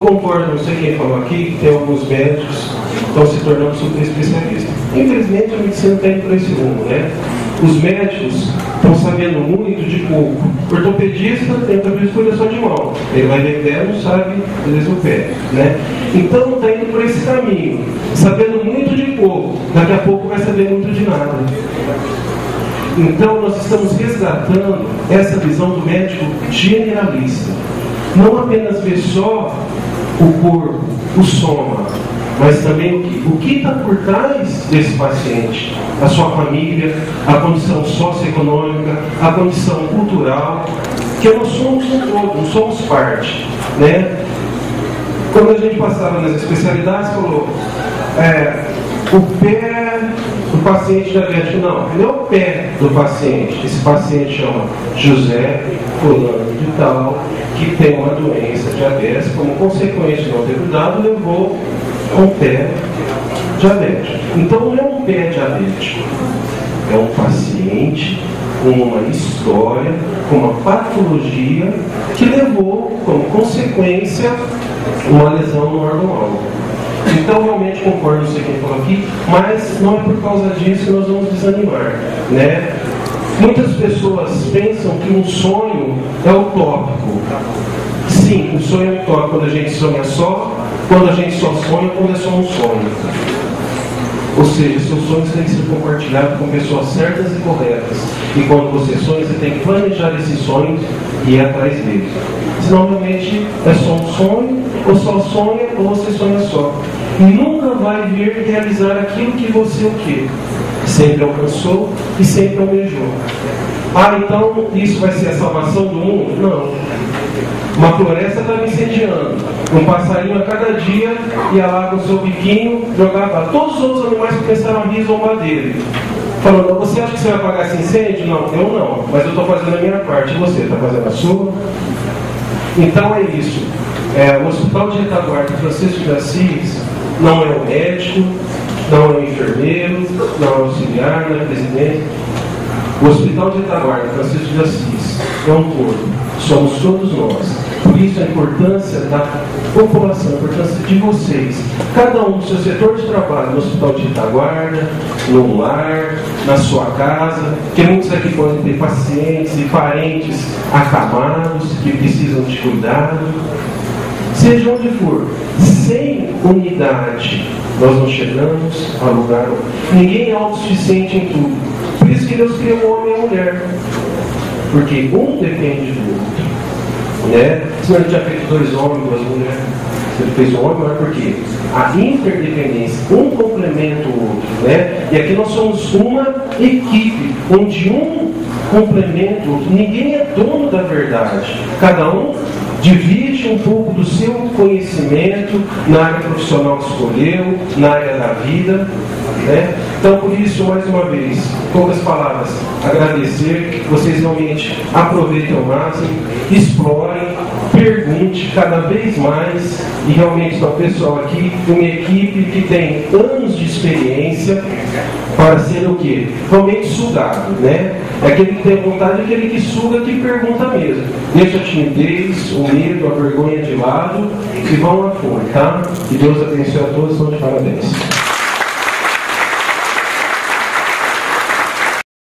Concordo, não sei quem falou aqui, que tem alguns médicos que estão se tornando super especialistas. Infelizmente, a medicina está indo por esse rumo, né? Os médicos estão sabendo muito de pouco. O ortopedista tenta ver cuida só de mão. Ele vai ver pé, não sabe fazer o pé, né? Então, está indo por esse caminho. Sabendo muito de pouco, daqui a pouco vai saber muito de nada. Então, nós estamos resgatando essa visão do médico generalista. Não apenas ver só o corpo, o soma, mas também o que está por trás desse paciente, a sua família, a condição socioeconômica, a condição cultural, que nós somos um todo, não somos parte, né? Quando a gente passava nas especialidades, falou, o pé do paciente diabético, não é o pé do paciente. Esse paciente chama José fulano de tal, que tem uma doença diabética, como consequência de não ter cuidado, levou a um pé diabético. Então não é um pé diabético, é um paciente com uma história, com uma patologia que levou como consequência uma lesão no órgão-alvo. Então, realmente concordo, não sei quem falou aqui, mas não é por causa disso que nós vamos desanimar, né? Muitas pessoas pensam que um sonho é utópico. Sim, o sonho é utópico quando a gente sonha só, quando a gente só sonha quando é só um sonho. Ou seja, seus sonhos têm que ser compartilhados com pessoas certas e corretas. E quando você sonha, você tem que planejar esses sonhos e ir atrás deles. Senão, realmente, é só um sonho, ou só sonha, ou você sonha só. E nunca vai vir realizar aquilo que você sempre alcançou e sempre almejou. Então isso vai ser a salvação do mundo? Não. Uma floresta estava incendiando. Um passarinho a cada dia ia lá com o seu biquinho, jogava. Todos os outros animais começaram a rir e zombar dele. Falando, você acha que você vai apagar esse incêndio? Não, eu não. Mas eu estou fazendo a minha parte. E você está fazendo a sua? Então é isso. O Hospital de Retaguarda Francisco de Assis não é o médico, não é o enfermeiro, não é o auxiliar, não é o presidente. O Hospital de Retaguarda Francisco de Assis é um todo. Somos todos nós. Por isso a importância da população, a importância de vocês. Cada um do seu setor de trabalho, no Hospital de Retaguarda, no lar, na sua casa, que muitos aqui podem ter pacientes e parentes acamados, que precisam de cuidado. Seja onde for, sem unidade, nós não chegamos a lugar. Ninguém é autossuficiente em tudo. Por isso que Deus criou o homem e a mulher. Porque um depende do outro. Né? Se ele tinha feito 2 homens, 2 mulheres, se ele fez um homem, mas por quê? A interdependência, um complementa o outro. Né? E aqui nós somos uma equipe, onde um complementa o outro. Ninguém é dono da verdade. Cada um divide um pouco do seu conhecimento na área profissional que escolheu, na área da vida, né? Então, por isso, mais uma vez, poucas palavras, agradecer, que vocês realmente aproveitem ao máximo, explorem, pergunte cada vez mais, e realmente está o pessoal aqui, uma equipe que tem anos de experiência para ser o quê? Realmente sugado, né? É aquele que tem vontade, é aquele que suga, que pergunta mesmo. Deixa a timidez, o medo, a vergonha de lado e vão à fome, tá? Que Deus abençoe a todos, estão de parabéns.